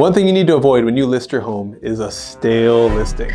One thing you need to avoid when you list your home is a stale listing.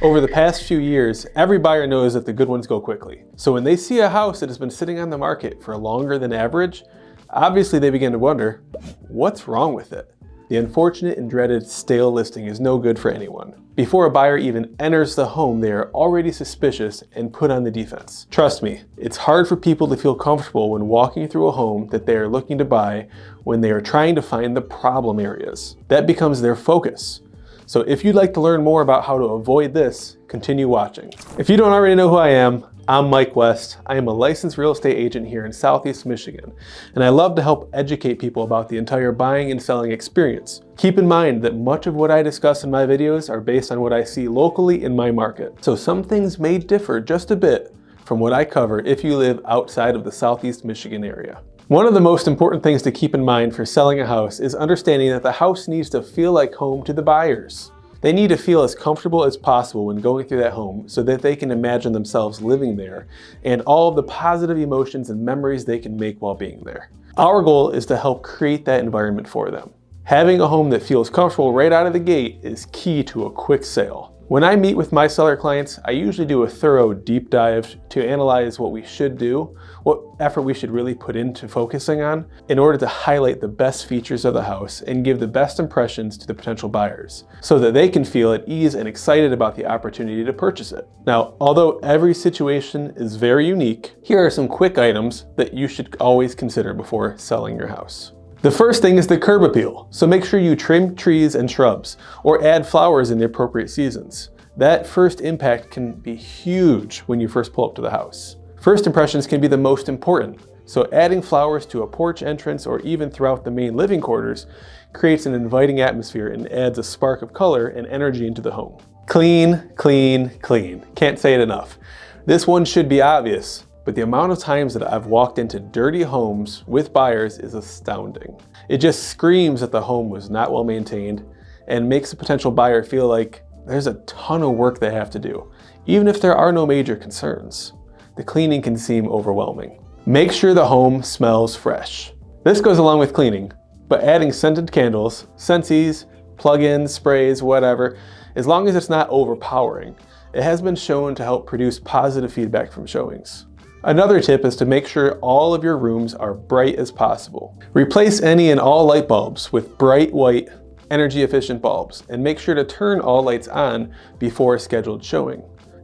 Over the past few years, every buyer knows that the good ones go quickly. So when they see a house that has been sitting on the market for longer than average, obviously they begin to wonder, what's wrong with it? The unfortunate and dreaded stale listing is no good for anyone. Before a buyer even enters the home, they are already suspicious and put on the defense. Trust me, it's hard for people to feel comfortable when walking through a home that they are looking to buy when they are trying to find the problem areas. That becomes their focus. So if you'd like to learn more about how to avoid this, continue watching. If you don't already know who I am, I'm Mike West. I am a licensed real estate agent here in Southeast Michigan, and I love to help educate people about the entire buying and selling experience. Keep in mind that much of what I discuss in my videos are based on what I see locally in my market. So some things may differ just a bit from what I cover if you live outside of the Southeast Michigan area. One of the most important things to keep in mind for selling a house is understanding that the house needs to feel like home to the buyers. They need to feel as comfortable as possible when going through that home so that they can imagine themselves living there and all of the positive emotions and memories they can make while being there. Our goal is to help create that environment for them. Having a home that feels comfortable right out of the gate is key to a quick sale. When I meet with my seller clients, I usually do a thorough deep dive to analyze what we should do, what effort we should really put into focusing on in order to highlight the best features of the house and give the best impressions to the potential buyers so that they can feel at ease and excited about the opportunity to purchase it. Now, although every situation is very unique, here are some quick items that you should always consider before selling your house. The first thing is the curb appeal, so make sure you trim trees and shrubs or add flowers in the appropriate seasons. That first impact can be huge when you first pull up to the house. First impressions can be the most important, so adding flowers to a porch entrance or even throughout the main living quarters creates an inviting atmosphere and adds a spark of color and energy into the home. Clean, clean, clean. Can't say it enough. This one should be obvious, but the amount of times that I've walked into dirty homes with buyers is astounding. It just screams that the home was not well maintained and makes a potential buyer feel like there's a ton of work they have to do, even if there are no major concerns. The cleaning can seem overwhelming. Make sure the home smells fresh. This goes along with cleaning, but adding scented candles, scentsies, plug-ins, sprays, whatever, as long as it's not overpowering, it has been shown to help produce positive feedback from showings. Another tip is to make sure all of your rooms are bright as possible. Replace any and all light bulbs with bright white, energy efficient bulbs, and make sure to turn all lights on before a scheduled showing.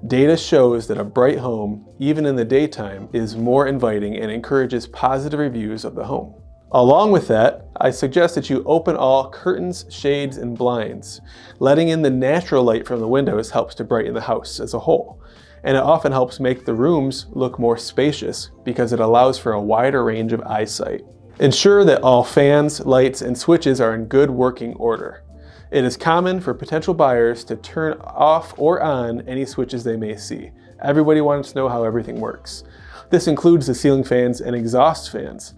Data shows that a bright home, even in the daytime, is more inviting and encourages positive reviews of the home. Along with that, I suggest that you open all curtains, shades, and blinds. Letting in the natural light from the windows helps to brighten the house as a whole. And it often helps make the rooms look more spacious because it allows for a wider range of eyesight. Ensure that all fans, lights, and switches are in good working order. It is common for potential buyers to turn off or on any switches they may see. Everybody wants to know how everything works. This includes the ceiling fans and exhaust fans.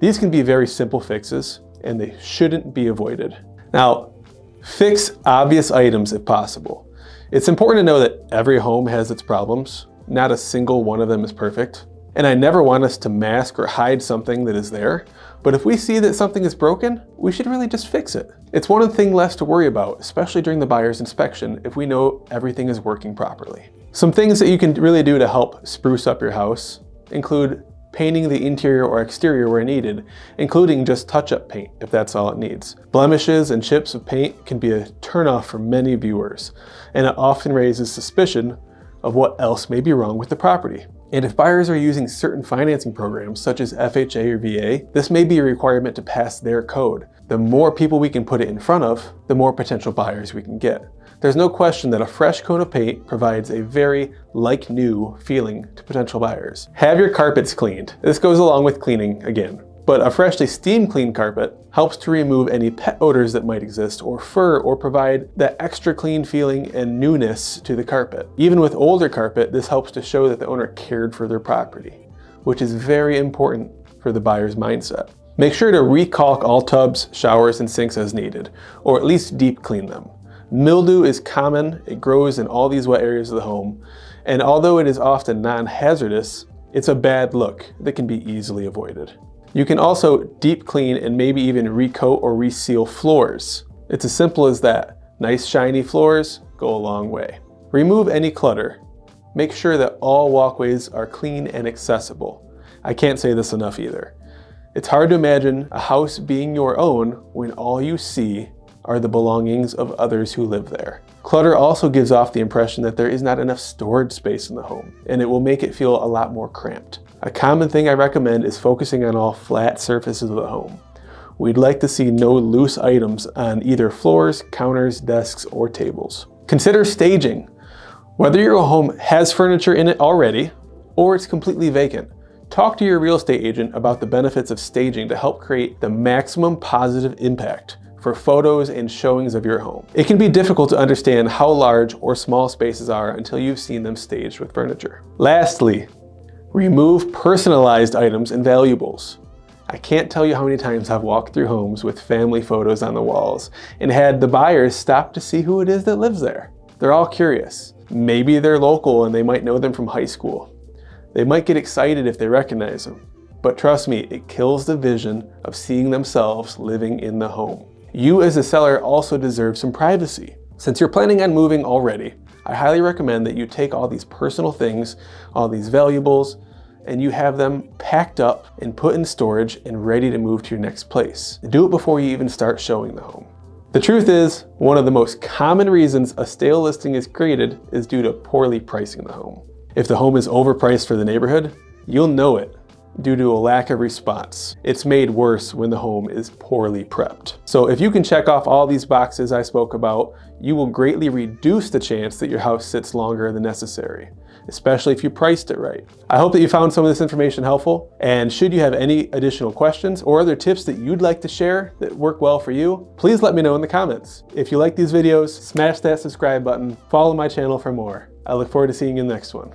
These can be very simple fixes, and they shouldn't be avoided. Now, fix obvious items if possible. It's important to know that every home has its problems. Not a single one of them is perfect. And I never want us to mask or hide something that is there. But if we see that something is broken, we should really just fix it. It's one thing less to worry about, especially during the buyer's inspection, if we know everything is working properly. Some things that you can really do to help spruce up your house include painting the interior or exterior where needed, including just touch-up paint if that's all it needs. Blemishes and chips of paint can be a turnoff for many viewers, and it often raises suspicion of what else may be wrong with the property. And if buyers are using certain financing programs such as FHA or VA, this may be a requirement to pass their code. The more people we can put it in front of, the more potential buyers we can get. There's no question that a fresh coat of paint provides a very like new feeling to potential buyers. Have your carpets cleaned. This goes along with cleaning again. But a freshly steam clean carpet helps to remove any pet odors that might exist or fur or provide that extra clean feeling and newness to the carpet. Even with older carpet, this helps to show that the owner cared for their property, which is very important for the buyer's mindset. Make sure to re-caulk all tubs, showers, and sinks as needed, or at least deep clean them. Mildew is common, it grows in all these wet areas of the home, and although it is often non-hazardous, it's a bad look that can be easily avoided. You can also deep clean and maybe even recoat or reseal floors. It's as simple as that. Nice shiny floors go a long way. Remove any clutter. Make sure that all walkways are clean and accessible. I can't say this enough either. It's hard to imagine a house being your own when all you see are the belongings of others who live there. Clutter also gives off the impression that there is not enough storage space in the home, and it will make it feel a lot more cramped. A common thing I recommend is focusing on all flat surfaces of the home. We'd like to see no loose items on either floors, counters, desks, or tables. Consider staging. Whether your home has furniture in it already, or it's completely vacant, talk to your real estate agent about the benefits of staging to help create the maximum positive impact for photos and showings of your home. It can be difficult to understand how large or small spaces are until you've seen them staged with furniture. Lastly, remove personalized items and valuables. I can't tell you how many times I've walked through homes with family photos on the walls and had the buyers stop to see who it is that lives there. They're all curious. Maybe they're local and they might know them from high school. They might get excited if they recognize them. But trust me, it kills the vision of seeing themselves living in the home. You as a seller also deserve some privacy. Since you're planning on moving already, I highly recommend that you take all these personal things, all these valuables, and you have them packed up and put in storage and ready to move to your next place. Do it before you even start showing the home. The truth is, one of the most common reasons a stale listing is created is due to poorly pricing the home. If the home is overpriced for the neighborhood, you'll know it due to a lack of response. It's made worse when the home is poorly prepped. So if you can check off all these boxes I spoke about, you will greatly reduce the chance that your house sits longer than necessary, especially if you priced it right. I hope that you found some of this information helpful, and should you have any additional questions or other tips that you'd like to share that work well for you, please let me know in the comments. If you like these videos, smash that subscribe button, follow my channel for more. I look forward to seeing you in the next one.